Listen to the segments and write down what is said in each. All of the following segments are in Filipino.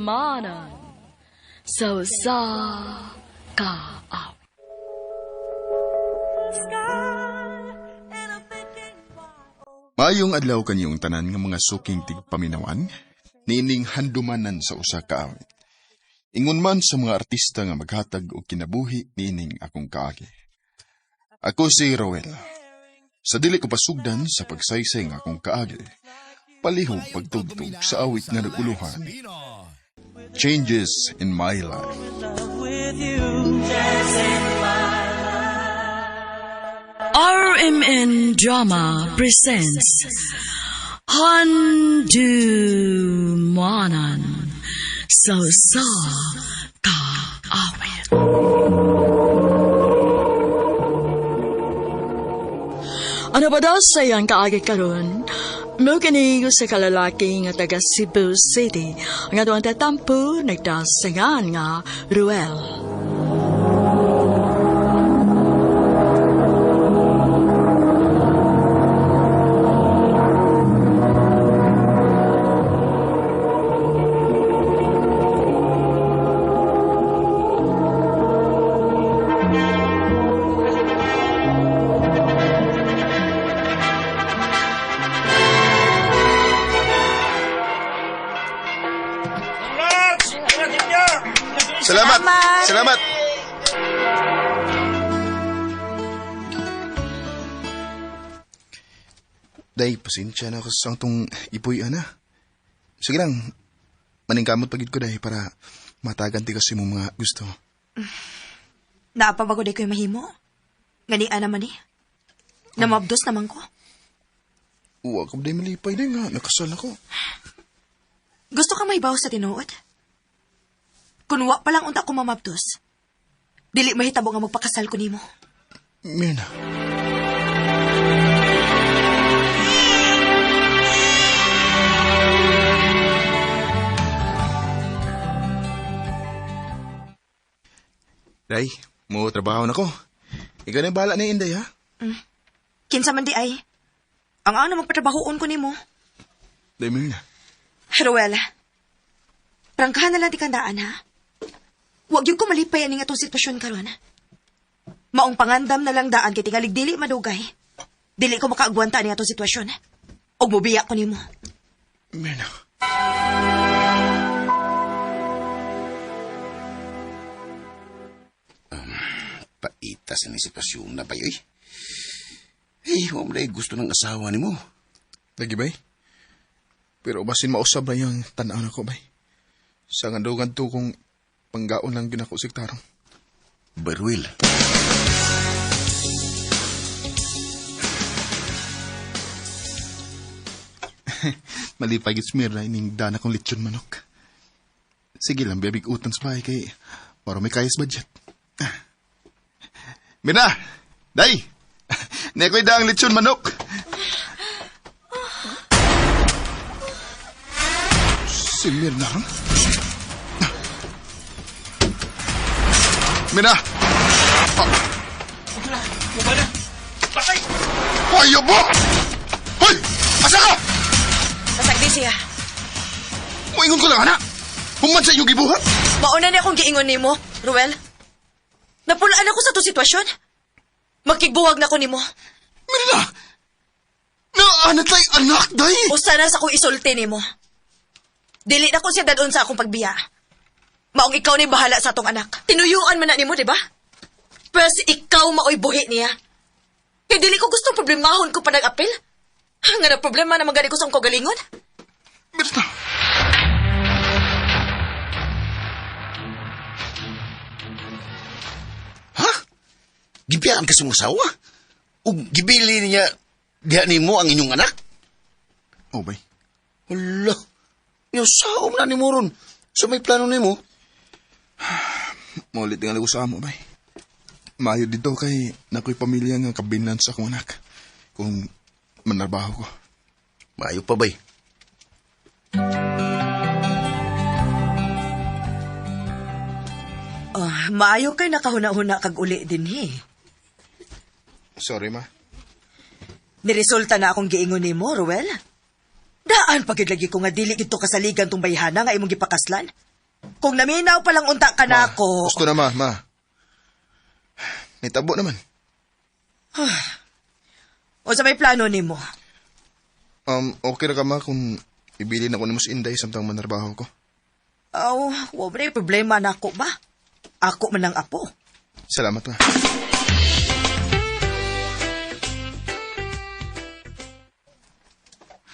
manan. So sa kaaw. Maayong adlaw kanyong tanan nga mga suking tigpaminawan, niining handumanan sa usa ka awit. Ingon man sa mga artista nga maghatag og kinabuhi niining akong kaagi. Ako si Roel. Sa dili ko pasugdan sa pagsaysay nga akong kaagi, palihog pagtugtog sa awit nga naguluhan. Changes in my life. RMN Drama presents Handumanan So Sa Kaawit. Ano ba daw sa iyang kaagi karon? Mo kinigo sa kalalaki nga taga Cebu City nga doon tatampo nagdasangan nga Ruel. Salamat! Day, pasensya na ako sa itong ipuy, ana. Sige lang, maningkamot pagid ko, day, para mataganti kasi mo mga gusto. Naapabago day ko yung mahimo. Ganian naman eh. Namabdos naman ko. Uwa ka, day, malipay, day nga. Nakasal ako. Gusto ka may baw sa tinuod? Kung wa pa lang unta ko mamabdos, dili mahitabo nga magpakasal ko nimo. Mirna. Day, mo trabaho na ko. Ikaw na yung bahala na Inday, ha? Kinsa man di ay. Ang ano magpatrabahoon ko nimo. Day, Mirna. Ruel, prangkahan na lang di kandaan, ha? Huwag yung ko malipay aning atong sitwasyon karon. Maong pangandam na lang daan kay tingalig dili madugay. Dili ko makaagwanta aning atong sitwasyon. Og mobiya ko nimo. Mirna. Paitas ang sitwasyon na ba, yoy? Huwag mo gusto ng asawa ni mo. Lagi, bay? Pero basin mausab na yung tanaw na ko, bay. Sa gandugan to kung panggaon lang ginako si Tarong. Baruel. Malipay git Smirna ining dana kong lechon manok. Sige lang, bebig utang sa bahay kay para may kayas budget. Mirna! Day! Nekoy daang lechon manok. Si Mirna ron? Mirna! Bumana! Patay! Ayaw mo! Hoy! Asa ka? Nasagdi siya. Muingon ko lang, anak. Human sa inyong gibuhat. Mauna na akong giingon nimo, Ruel. Napulaan ako sa to sitwasyon. Magkigbuwag na ko nimo. Mirna! Naanat lay anak, day! Usa na sa ko isulti nimo. Dili na ko siya dadon sa akong pagbiya. Maong ikaw ni bahala sa atong anak. Tinuyuan man na nimo, di ba? Pero si ikaw maoy buhi niya. Kaya dili ko gustong problemahon ko pa nag-apil. Nga na problema na magani ko sa akong kagalingon. Mirna! Ha? Gibiyaan ka sa mga asawa? O gibili niya diha ni mo ang inyong anak? Oh, bay. Hala, yung saom na ni mo ron. So may plano ni mo? Maulit nga lago sa amo, bay. Maayo dito kay nako'y pamilya nga kabinlan sa akong anak. Kung manarbaho ko. Maayo pa bay. Maayo kay nakahuna-huna kag uli din he. Sorry, ma. Niresulta na akong giingon nimo, Ruel. Daan pagid lagi ko nga dili gito kasaligan tong bayhana nga imong gipakaslan. Kung naminaw palang unta ka na ako... Gusto na, ma. Nitabo naman. O sa may plano ni mo? Okay na ka, ma, kung ibilin ako ni Mus Inday samtang manarbaho ko. Wala na yung problema na ako ba? Ako man ang apo. Salamat, ma.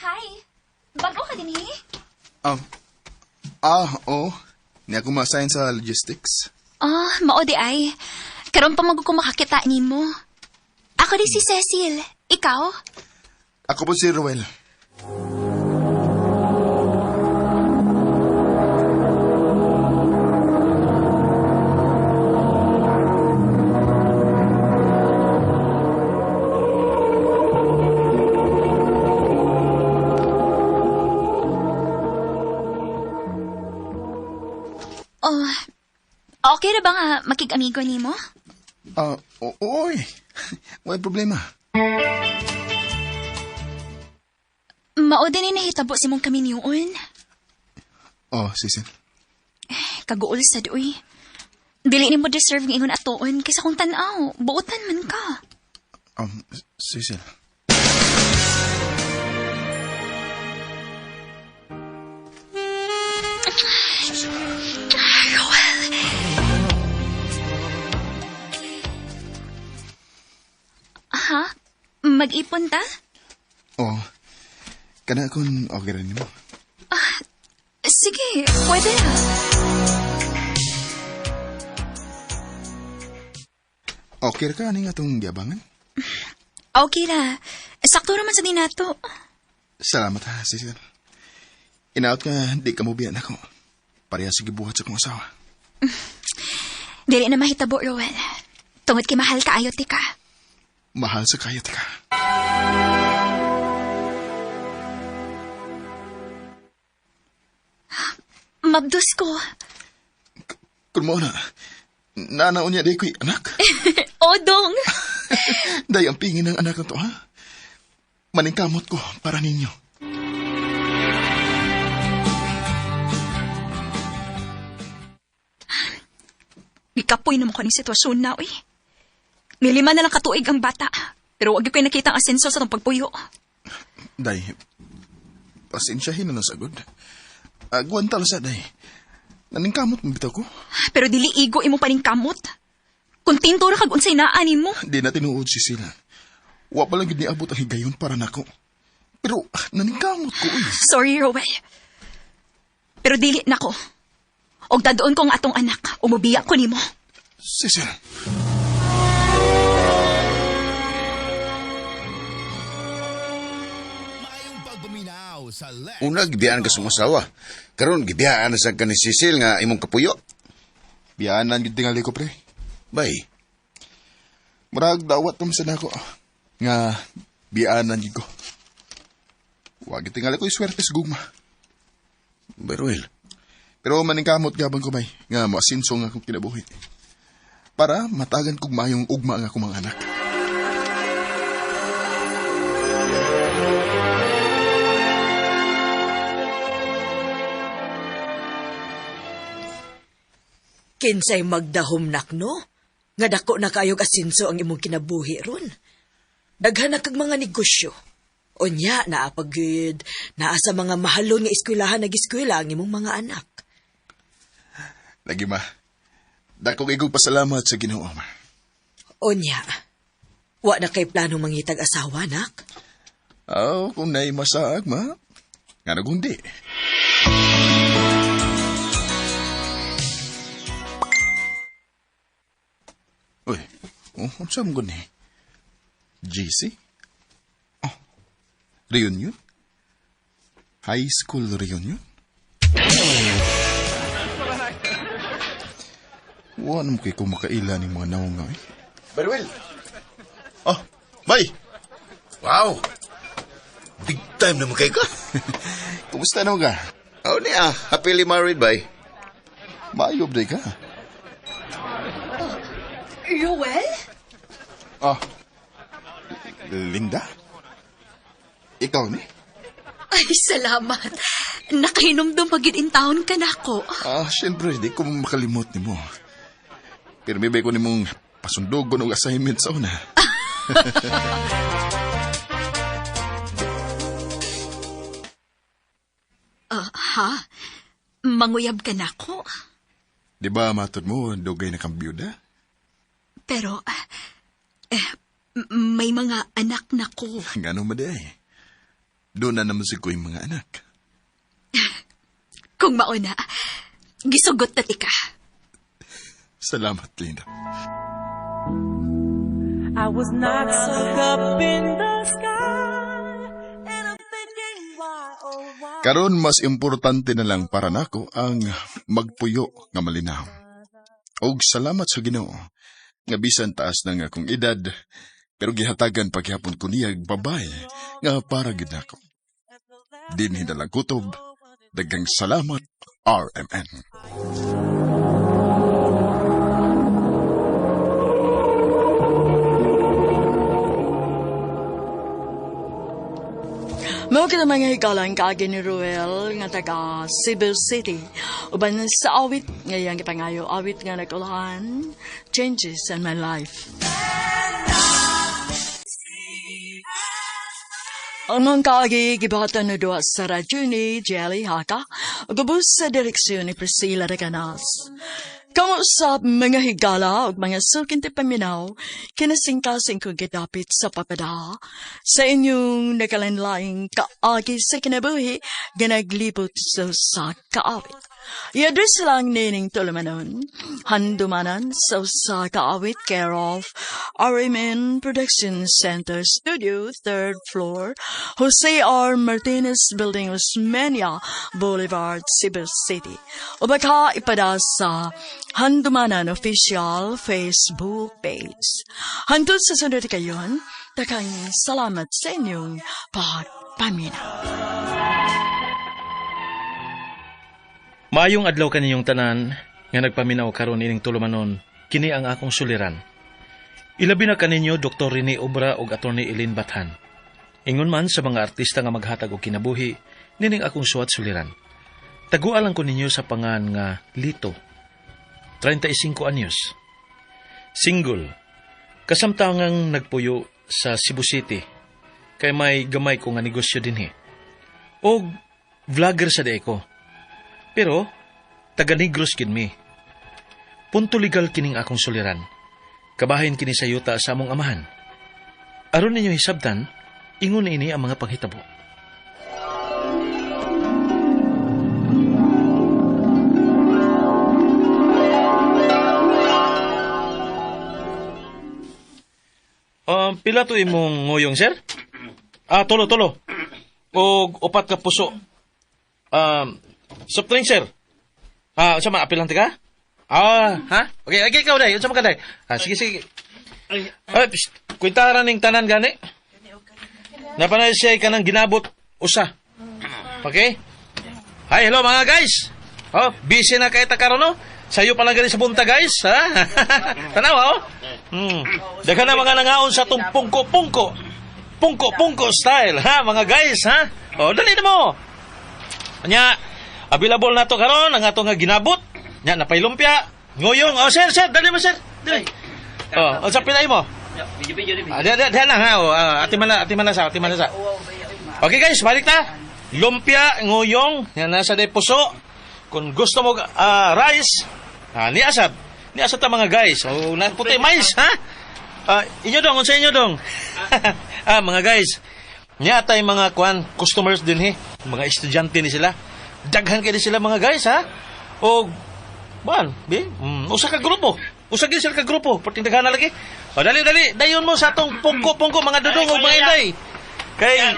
Hi. Bago ka din eh. Oo. Ni ako ma-assign sa logistics. Mao di ay. Karon pa ko makakita nimo. Ako di si Cecil. Ikaw? Ako po si Ruel. Okay na ba nga makig-amigo nimo? Oy. May problema. Mao din ni nahitabo si mong kami niyon. Sisin. Kaguol sad uy. Dili nimo deserve ng ingon atoon kaysa kung tan-aw, buotan man ka. Sisil. Ha? Mag-ipon ta? Kana kung okay rin mo. Sige, pwede na. Okay ka aning atong giabangan? Okay ra. Sakto naman sa dinato. Salamat ha, Sisil. Inaot ka, di ka mo biyan ako. Pareha sige buhat sa kong asawa. Dili na mahitabo, Roel. Tungod kay mahal ka ayot ka. Mahal sa kayat ka. Mabdos ko. Kung mo na, nanaon niya di ko'y anak. Odong. Day ang pingin ng anak na to, ha? Maningkamot ko para ninyo. Ikapoy naman ko ng sitwasyon na, uy. Milima na lang katuig ang bata. Pero wag ko nakita ang asenso sa itong pagpuyo. Day, pasensyahin na lang sagod. Agwantal sa day. Naningkamot mo bitaw ko. Pero dili igo imo paning kamot. Kung tinto ra kag unsay naani mo. Di na tinuod si Sila. Wa pa lang gid niabot ang higayon para nako. Pero naningkamot ko, uy. Sorry, Roel. Pero dili nako. Og dadoon ko ang atong anak. Umubiya ko nimo. Cecil. Una, gibiyaan ka sa mga asawa. Karon gibiyaan na sa ka ni Cecil nga imong kapuyo. Biyaanan gid tingali ko, pre. Bay, Murag dawat naman sa nako. Nga biyaanan gid ko. Wa gid tingali ko iswerte sa gugma. Beruel. Pero maningkamot gabang ko bay nga masinso nga akong kinabuhi. Para matagan kog mayong ugma nga akong mga anak. Kinsay magdahom no? Nga dako na kayog asinso ang imong kinabuhi ron. Daghan na kag mga negosyo. Unya, naapagid, naa sa mga mahalon nga eskwelahan nag-eskwela ang imong mga anak. Lagi ma, dako igog pasalamat sa Ginoo, ma. Unya, wa na kay plano mangitag asawa, nak? Kung na'y masaag, ma. Nga nagundi. Uy, ano saan mo gani? GC? Reunion? High school reunion? Wa naman kayo kumakaila ng mga naong nga, eh. Beruel. Bay! Wow. Big time naman kayo ka. Kumusta naman ka? Niya, happily married, bay. Maayob day ka. Roel? Linda? Ikaw ni? Ay, salamat. nakahinumdum pagid in taon ka nako. Siyempre, di ko makalimot ni mo. Pero may ko ni mong pasundogon og assignment sa una. Ha? Manguyab ka nako. Di ba matod mo, dugay na kang byuda? Pero, may mga anak nako. Ngano maday? Doon na naman si ko yung mga anak. Kung mauna, gisugot na tika. Salamat, Linda. I was not stuck up in the sky, and I'm thinking why, oh why. Karon mas importante na lang para nako ang magpuyo nga malinaw. Og salamat sa Ginoo nga bisan taas na nga akong edad, pero gihatagan paghapon ko niyag babae nga para gid nako. Dinhi na lang kutob. Daghang salamat, RMN. Mao kita mga hikalang kaagi ni Ruel nga taga Cebu City. Uban sa awit ngayang gipangayo awit nga nagulahan, Changes in My Life. Ang mga kaagi gibatan na doa sa radyo ni Jelly Haka, gubos sa direksyon ni Priscilla Reganas. Kamusap mga higala o mga sukinti paminaw, kinasingkasing kong gidapit sa papada. Sa inyong nakalanlaing kaagi sa kinabuhi, ganaglibot sa kaawit. I-address lang nining tulumanon, handumanan sa kaawit care of RMN Production Center Studio, 3rd floor, Jose R. Martinez Building, Osmeña Boulevard, Cebu City. O baka ipada sa Handumanan Official Facebook page. Hantod sa sunod kayon, takang salamat sa inyong pagpaminaw. Maayong adlaw kaninyong tanan nga nagpaminaw karon ining tulumanon kini ang akong suliran. Ilabi na kaninyo Dr. Rene Obra ug Attorney Eileen Bathan. Ingon man sa mga artista nga maghatag og kinabuhi nining akong suwat suliran. Tagualan ko ninyo sa pangan nga Lito. 35 anyos. Single. Kasamtangang nagpuyo sa Cebu City. Kay may gamay ko nga negosyo dinhi. Og vlogger sa day ko. Pero, taga-Negros kin mi. Punto legal kining akong suliran. Kabahin kini sa yuta sa among amahan. Aron ninyo hisabtan, ingon ini ang mga panghitabo. Pila to imong ngoyong, sir? Tolo. O upat ka puso. Soft drink, sir. Sama, apilang ka? Ha? Okay, ikaw day. Sama ka day. Sige. Kwintaran ng tanan gani. Napanay siya ka ng ginabot usa. Okay? Hi, hello mga guys. Busy na kayo karon no? Sayo pa lang gani sa bunta, guys. Ha? Tanawa, Daga na mga nangaon sa itong pungko-pungko. Pungko-pungko style, ha, mga guys, ha? Dali na mo. Anya, available na to karon ang atong nga ginabot. Nya, napay lumpia. Ngoyong. Sir, dali mo, sir. Dali. Sa pinay mo. Diyan na, ha? Ati manasa. Okay, guys, balik na. Lumpia, ngoyong. Yan, nasa de puso. Kung gusto mo rice, niasat ta mga guys. Puti mais, ha? Inyo dong, unsa inyo dong? Mga guys, niya tay mga customers din he. Mga estudyante ni sila. Daghan kayo sila mga guys, ha? O, usa ka grupo. Usa gid sila ka grupo. Perting daghan na lagi. Dali. Dayon mo sa atong pungko-pungko mga dudong o mga inday. Kay,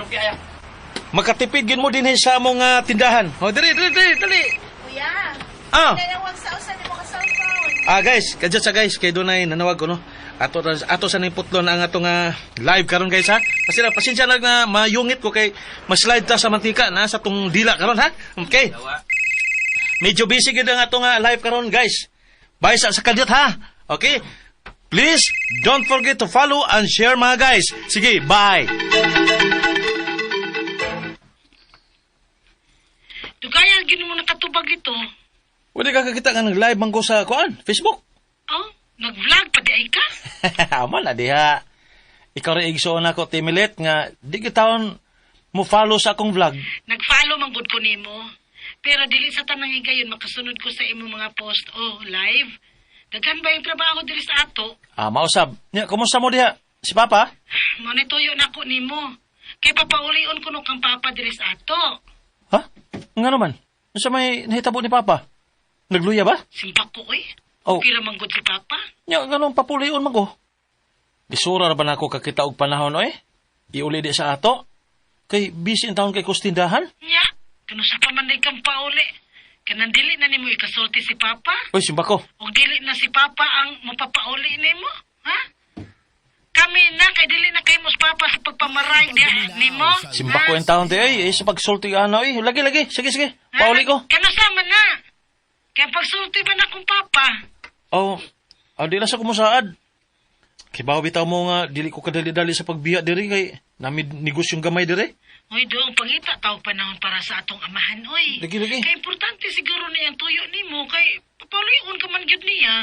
makatipid gid mo din he sa among tindahan. Dali. Kuya, nanawag sa usan ni mo ka cellphone. Guys, kadyo sa guys, kay dunay nanawag ko no. Ato sa ning putlon ang atong live karon guys ha. Kasi pasensya lang na mayungit ko kay ma-slide ta sa mantika na sa tong dila karon ha. Okay. Medyo busy gid ang atong live karon guys. Bye sa kadyot ha. Okay? Please don't forget to follow and share mga guys. Sige, bye. Dugaya gini mo nakatubag ito. Pwede ka kakita nga nag-live man ko sa kuan, Facebook. Oh, nag-vlog pa di ay ka? Amo na diha. Ikaw rin igsoon ako, Timilet, nga di kitawon mo follow sa akong vlog. Nag-follow man gud ko nimo. Pero dili sa tanang higayon makasunod ko sa imo mga post o live. Daghan ba yung trabaho dili sa ato? Mausab. Nya, kumusta mo diha? Si Papa? Monitoyo na ko nimo. Kay papaulion ko no kang papa diri sa ato. Ha? Nga naman. Sa may nahitabo ni Papa? Nagluya ba? Simpak ko eh. Oh. Okay ramang gud si papa. Nya, ganun papulion man ko. Isura ra ba na ako kakita og panahon oy? Iuli di sa ato? Kay busy ang taon kay kustindahan? Nya, kano sa pamanday kang pauli. Kanang dili na nimo ikasulti si papa. Uy, simba ko. O dili na si papa ang mapapauli nimo. Ha? Kami na kay dili na kay mos papa sa pagpamaray di nimo. Simba ko ang taon di ay sa pagsulti ano ay. Lagi. Sige. Pauli ko. Kano sama na? Kaya pagsulti ba na kong papa? Oh, di na sa kumusaad. Kay bawo bitaw mo nga dili ko kadali-dali sa pagbiya diri kay namid negosyong gamay diri. Oy, doong pangita tao panahon para sa atong amahan, oy. Lagi. Kay importante siguro na yung tuyo nimo kay papaluyon ka man gyud niya.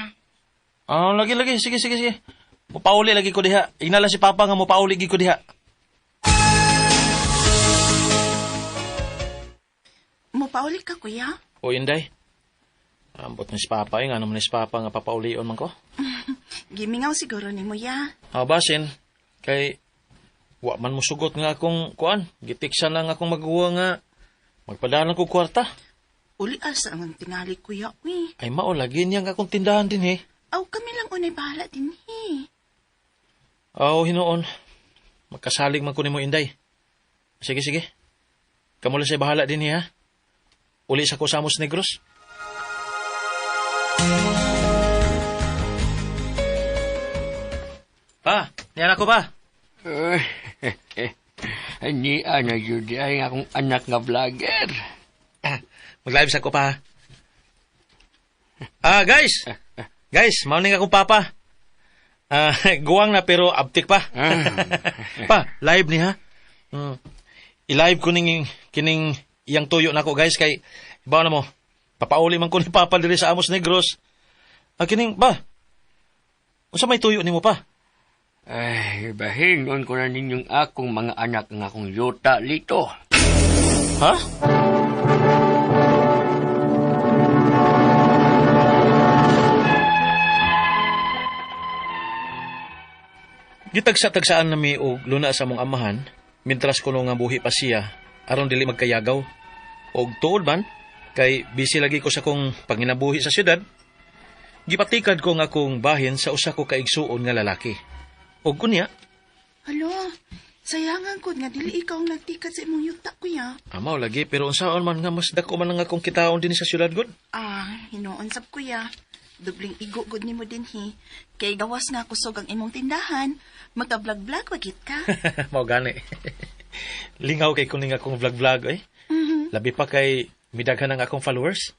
Lagi. Sige. Mupauli lagi ko diha. Inala si Papa nga mupauli gi ko diha. Mupauli ka, kuya? O Inday. Ambot ni si Papa nga naman ni si Papa nga papaulion man ko. Gimingaw siguro ni mo, ya. Basin. Kay wa man mo sugot nga akong kuan. Gitiksan lang akong magawa nga magpadalan ko kwarta. Uli asa ang tingali, kuya, uy. Ay mao lagi niya nga akong tindahan din Aw, kami lang unay bahala din, Hinoon. Magkasalig man ko nimo Inday. Sige. Kamu lang say bahala din ha. Uli sa Kusamos Negros. Pa, yan ako pa. Ni ana yun ay akong anak nga vlogger. Mag-live sa ko pa. Guys, mauning akong papa. Guwang na pero abtik pa. Pa, live ni ha. I-live ko kining iyang tuyo na ko guys kay ibaw na mo. Papauli man ko ni Papa diri sa Amos Negros. Kining ba? Unsa may tuyo nimo pa? Ay, bahingon ko na ninyong akong mga anak ng akong yuta lito. Ha? Gitagsa-tagsaan nami og luna sa mong amahan, mintras kuno nga buhi pa siya, aron dili magkayagaw. Og tuod man, kay busy lagi ko sa kong panginabuhi sa syudad, gipatikad ko nga akong bahin sa usa ko kaigsuon nga lalaki. Og kunya, Alo, sayangan ko nga dili ikaw ang nagtikat sa imong yuta, kuya. amaw lagi, pero unsaon man nga mas dako man nga akong kitaon din sa syudad gud. Hinoon sab, kuya. Dubling igo gud nimo din, Kay gawas nga kusog ang imong tindahan, magka-vlog-vlog wagit ka. Mao gani. Lingaw kay kuning akong vlog-vlog Labi pa kay midaghan ang akong followers.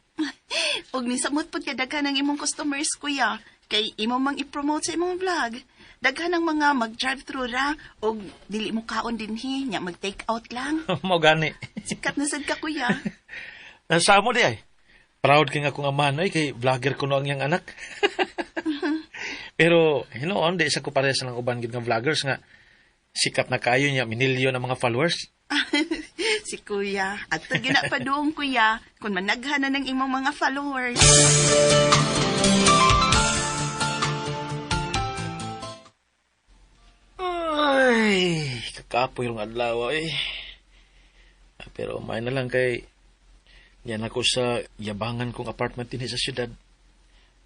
Og nisamot pud kay daghan ang imong customers, kuya. Kay imo mang i-promote sa imong vlog. Daghan ang mga mag-drive-thru ra og dili mo kaon din nya mag-take out lang. Mao gani. Sikat na sad ka, kuya. Nasa mo di ay. Proud kay nga akong amahan kay vlogger ko no ang yang anak. Pero hinoon di sa ko pares lang uban gid nga vloggers nga sikat na kayo niya minilyon ang mga followers. Si kuya. At gina pa doong, kuya, kung managhan na ng imong mga followers. Ay, kakapoy yung adlaw Pero may na lang kay yan ako sa yabangan kong apartment din sa syudad.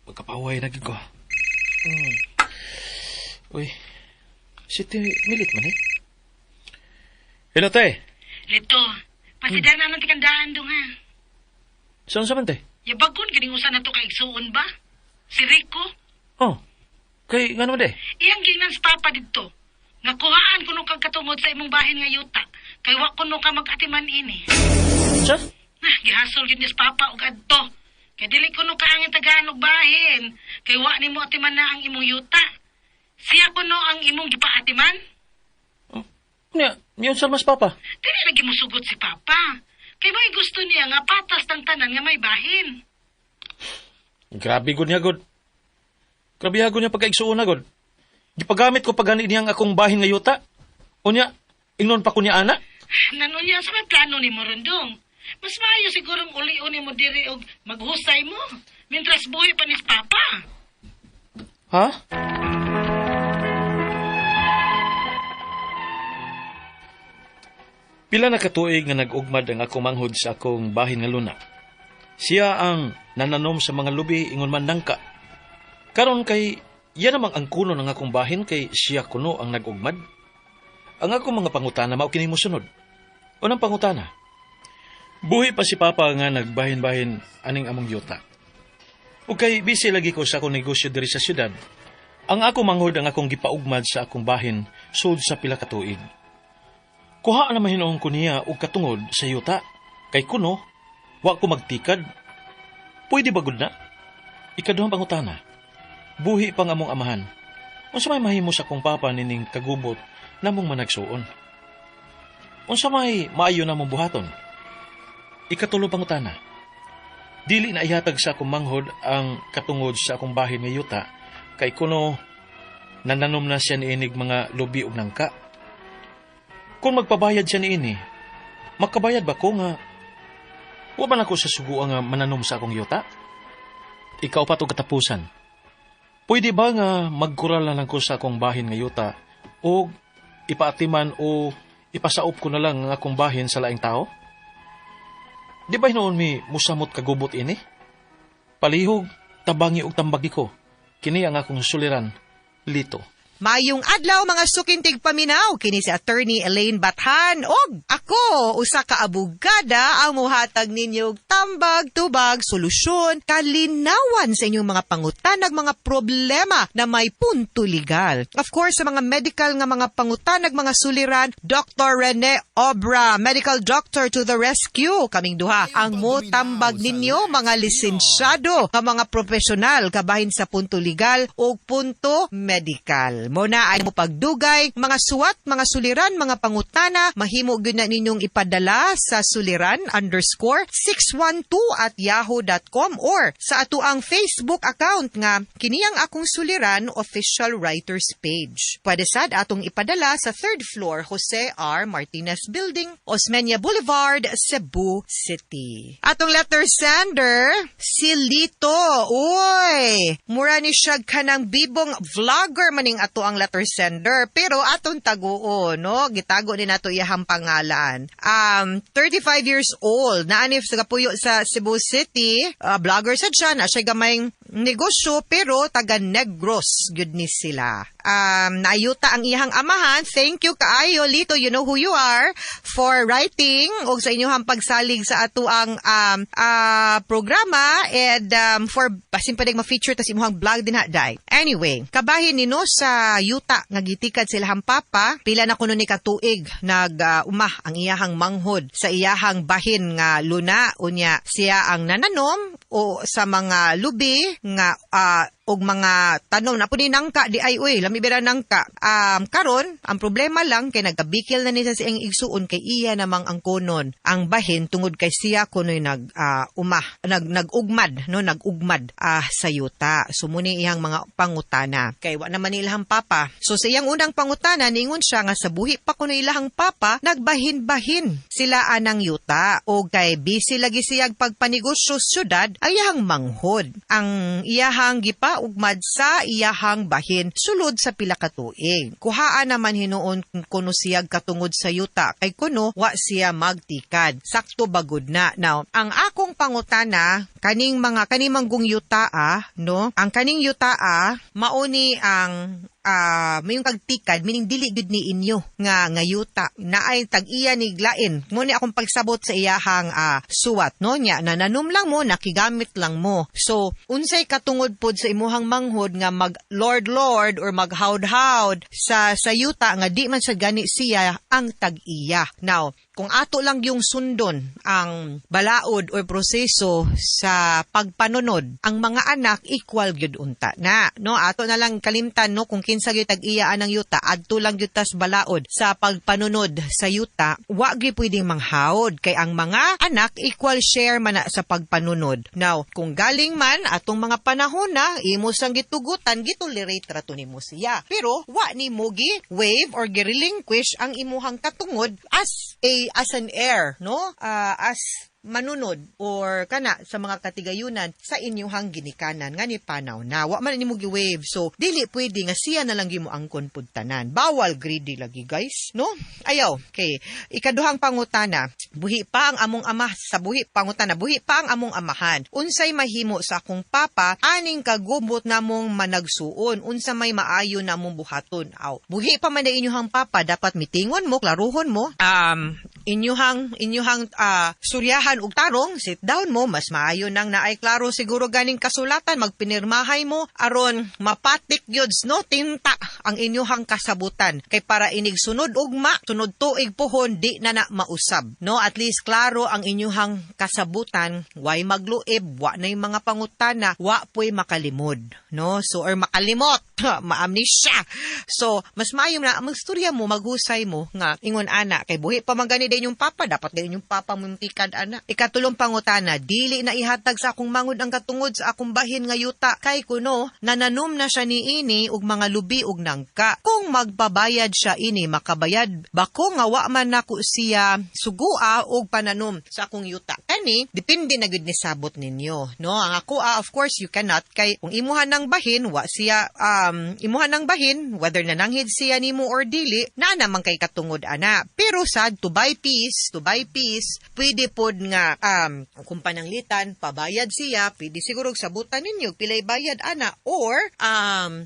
Magkapaway na gid ko. Uy, si Milit man Hello, te. Lito, pasidana ng tikandaan dong ha. Saan sa man, te? Yabagon, giningusan na to kaigsuon ba? Si Rico? Oh, kay nga naman, te? Iyang gingnan sa papa dito. Nakuhaan ko nung kang katungod sa imong bahin nga yuta. Kay wak ko nung ka mag-atiman ini. Sa? Gihasol gid ni sa papa og adto. Kay dili ko nung kaangin tagaan og bahin. Kay wak nimo atiman na ang imong yuta. Siya ko no ang imong gipaatiman. Yun sa mas papa. Dili lagi mo sugot si papa. Kay may gusto niya nga patas ng tanan nga may bahin. Grabe gud niya, God. Grabe ha, niya pagkaigsuon na, God. Gipagamit ko pagani niyang akong bahin nga yuta. Unya, ingnon pa ko niya, ana. Nanunya sa may plano ni mo, Rondong. Mas maayo sigurong uli-uni mo diri og maghusay mo. Mintras buhay pa ni Papa. Ha? Pila na katuig nga nag-ugmad ang akong manghod sa akong bahin nga luna. Siya ang nananom sa mga lubi ingon man nangka. Karon kay yan namang ang kuno ng akong bahin kay siya kuno ang nag-ugmad. Ang akong mga pangutana mao kini mosunod. Unang pangutana. Buhi pa si Papa nga nagbahin-bahin aning among yuta. Ug kay busy lagi ko sa akong negosyo diri sa syudad. Ang ako manghod ang akong gipaugmad sa akong bahin sud sa pila ka tuig. Kuha na mahinoon ko niya og katungod sa yuta. Kay kuno, wa ko magtikad. Pwede ba gud na? Ikaduhang pangutana. Buhi pang among amahan. Unsa may mahimo sa akong papa nining kagubot namong managsuon? Unsa may maayo namong buhaton? Ikatulo pangutana. Dili na ihatag sa akong manghod ang katungod sa akong bahin nga yuta kay kuno nananom na siya niinig mga lubi ug nangka. Kung magpabayad siya niini, makabayad ba ko nga wa man ako sa suguan nga mananom sa akong yuta? Ikaw pa to katapusan. Pwede ba nga magkural na lang ko sa akong bahin nga yuta o ipaatiman o ipasaop ko na lang ang akong bahin sa laing tao? Di ba hinoon mi musamot kagubot ini? Palihog, tabangi og tambagi ko. Kini ang akong suliran, Lito. Mayong adlaw mga sukintig paminaw, kini si Attorney Elaine Bathan og ako, usa ka abogada ang muhatag ninyong tambag, tubag, solusyon, kalinawan sa inyong mga pangutanag, mga problema na may punto legal. Of course, sa mga medical nga mga pangutanag, mga suliran, Dr. Rene Obra, medical doctor to the rescue. Kaming duha, ang mutambag ninyo, mga lisensyado, ka mga profesional, kabahin sa punto legal o punto medical. Muna ay mo pagdugay, mga suwat, mga suliran, mga pangutana, mahimo gyud na ninyong ipadala sa suliran_612@yahoo.com or sa atuang Facebook account nga kiniyang akong suliran official writers page. Pwede sad atong ipadala sa 3rd floor Jose R. Martinez Building, Osmeña Boulevard, Cebu City. Atong letter sender, si Lito. Uy, mura ni siya kanang bibong vlogger maning ato ang letter sender, pero atong taguo, no? Gitago ni nato iyahang pangalan. 35 years old, naanif sa kapuyo sa Cebu City, vlogger sad siya, na siya gamayng negosyo, pero taga Negros, good ni sila. Naayuta ang iyahang amahan. Thank you kaayo, Lito, you know who you are, for writing o sa inyong pagsalig sa ato ang programa and for basin pa ma-feature tas imuhang vlog din haday. Anyway, kabahin nino sa yuta nga gitikad silahang papa, pila na kuno ni katuig umah ang iyahang manghod sa iyahang bahin nga luna, unya siya ang nananom o sa mga lubi nga og mga tanom na po ni nangka di ay uy lamibira nangka. Karon ang problema lang kay nagabikil na ni sa siyang igsuon kay iya namang ang konon ang bahin tungod kay siya kunoy nagugmad sa yuta. Sumuni iyang mga pangutana kay wa naman ilahang papa. So sa iyang unang pangutana ningon siya nga sa buhi pa kunoy ilahang papa nagbahin-bahin sila anang yuta o kay busy lagi siyang pagpanegosyo syudad ang iyahang manghod. Ang iyahang gipa ugmad sa iyahang bahin sulod sa pila ka tuig. Kuhaan naman hinuon kuno siyag katungod sa yuta kay kuno wa siya magtikad. Sakto bagod na. Now, ang akong pangutana kaning manggong yuta no? Ang kaning yuta mauni ang mayong kagtikad, meaning dili gud ni inyo nga yuta na ay tag-iya ni glain. Muna akong pagsabot sa iyahang suwat, no? Nya, nananom lang mo, nakigamit lang mo. So, unsay katungod pod sa imuhang manghod nga mag-lord or mag-hawd sa yuta nga di man sa gani siya ang tag-iya. Now, kung ato lang yung sundon ang balaod o proseso sa pagpanunod, ang mga anak equal gyud unta na, no? Ato na lang kalimtan, no, kung kinsa gyud tag-iyaan ng yuta, adto lang gyud tas balaod sa pagpanunod sa yuta, wa gyud pwedeng manghawd kay ang mga anak equal share man na sa pagpanunod. Now, kung galing man atong mga panahon na imo sang gitugutan, gitolerate rato nimo siya. Pero wa nimo gi waive or gi-relinquish ang imuhang katungod as an heir, no? As manunod or kana sa mga katigayunan sa inyong ginikanan nga ni panaw na wa man nimo gi-wave, so dili pwede nga siya na lang gimo angkon pud tanan. Bawal greedy lagi, guys, no? Ayaw kay ikaduhang pangutana, buhi pa ang among amahan, unsay mahimo sa akong papa aning kagubot namong managsuon, unsa may maayo namong buhaton. Buhi pa man na inyong papa, dapat mitingon mo, klaruhon mo, inyuhang suryahan ug tarong, sit down mo, mas maayo nang naay klaro siguro ganing kasulatan, magpinirmahay mo aron mapatik gyud, no, tinta ang inyuhang kasabutan kay para inig sunod ugma, sunod tuig pohon di na mausab, no? At least klaro ang inyuhang kasabutan, way magluib, wa nay mga pangutana, wa poy makalimod, no? So or makalimot, ma-amnesia. So mas maayo na magstorya mo, maghusay mo nga ingon ana kay buhi pa man gani din yung papa, dapat din yung papa mo tikad ana. Ikatulong pangutana, dili na ihatag sa akong mangud ang katungod sa akong bahin nga yuta kay kuno nananom na siya niini og mga lubi ug nangka. Kung magpabayad siya ini, makabayad bako nga wa man nako siya sugua og pananom sa akong yuta. Kani depende na gud ni sabot ninyo, no? Ang ako of course you cannot kay kung imuhan ng bahin wa siya imuhan ng bahin whether nananghid siya nimo or dili na naman kay katungod ana. Pero sad to buy peace, pwede pod nga kung pananglitan pabayad siya, pwede siguro sabutan ninyo pilay bayad ana, or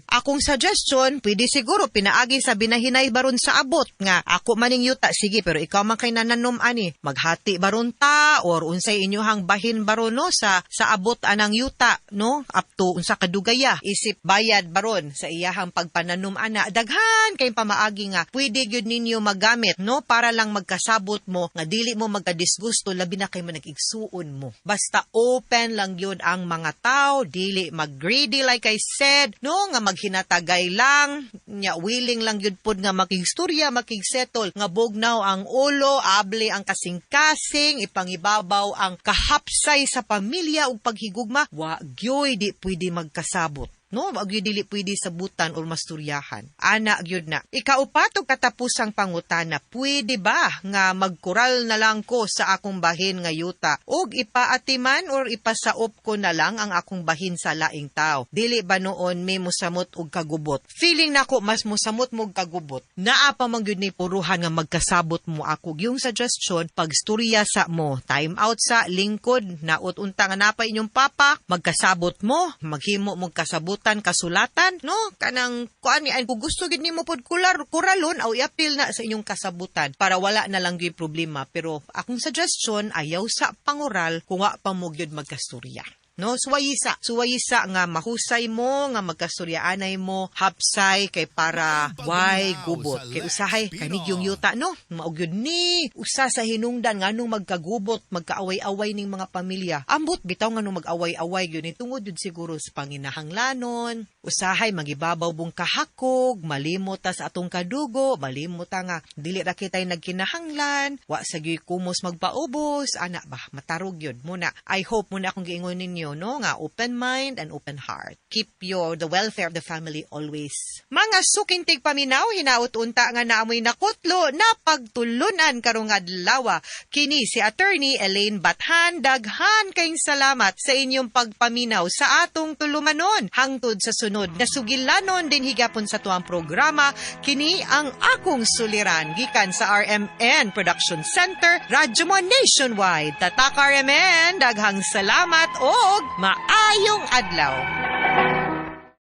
akong suggestion, pwede siguro pinaagi sa binahinay baron sa abot nga ako maning yuta, sige pero ikaw man kay nananom ani, maghati baron ta or unsay inyohang bahin baron, no, sa abot anang yuta, no, up to unsa kadugaya isip bayad baron sa iyahang pagpananom ana. Daghan kay pamaagi nga pwede gyud ninyo magamit, no, para lang magkasabot mo nga dili mo magkadisgusto labi na kay manag-igsuon mo. Basta open lang yun ang mga tao, dili mag-greedy like I said, no, nga maghinatagay lang, nya willing lang yun pod nga makigstorya, makigsettle, nga bugnaw ang ulo, able ang kasing-kasing, ipangibabaw ang kahapsay sa pamilya ug paghigugma, wa gyoy di pwede magkasabot. No, wag gyud dili pwede sabutan or masturyahan. Ana gyud na. Ikaupat og katapusang pangutana, pwede ba nga magkural na lang ko sa akong bahin nga yuta ug ipaatiman or ipasaop ko na lang ang akong bahin sa laing tao? Dili ba noon may mosamot og kagubot? Feeling nako mas mosamot mo og kagubot. Naa pa man gyud ni puruhan nga magkasabot mo ako. Yung suggestion, pagstorya sa mo, time out sa lingkod, naot unta nga napay inyong papa, magkasabot mo, maghimo mo kasabot kasulatan, no, kanang kuan ni kung gusto gid nimo pod kuralon aw i-appeal na sa inyong kasabutan para wala na lang gyud problema. Pero akong suggestion, ayaw sa pangural kung wa pa mo gyud magkastorya. No, suwayisa nga mahusay mo nga magkastoryaanay mo, hapsay kay para why gubot kay usahay kanig yung yuta, no, maugyod ni usa sa hinungdan nganong magkagubot, magkaaway-away ning mga pamilya. Ambot bitaw nganong mag-away-away gyud ni tungod yun siguro sa panginahanglanon, usahay magibabaw bung kahakog, malimot ta sa atong kadugo, malimot ta nga dili ra kitay nagkinahanglan, wa sa gyud kumos magpaubos, ana ba matarog yun muna. I hope muna akong giingon ninyo, no, nga open mind and open heart. Keep the welfare of the family always. Mga sukintig paminaw, hinaut unta nga naamoy nakutlo na pagtulunan karong adlaw. Kini si Attorney Elaine Bathan, daghan kayong salamat sa inyong pagpaminaw sa atong tulumanon. Hangtod sa sunod na sugilanon din higapon sa tuang programa, kini ang akong suliran gikan sa RMN Production Center, Radyo Mo Nationwide. Tatak RMN, daghang salamat o maayong adlaw.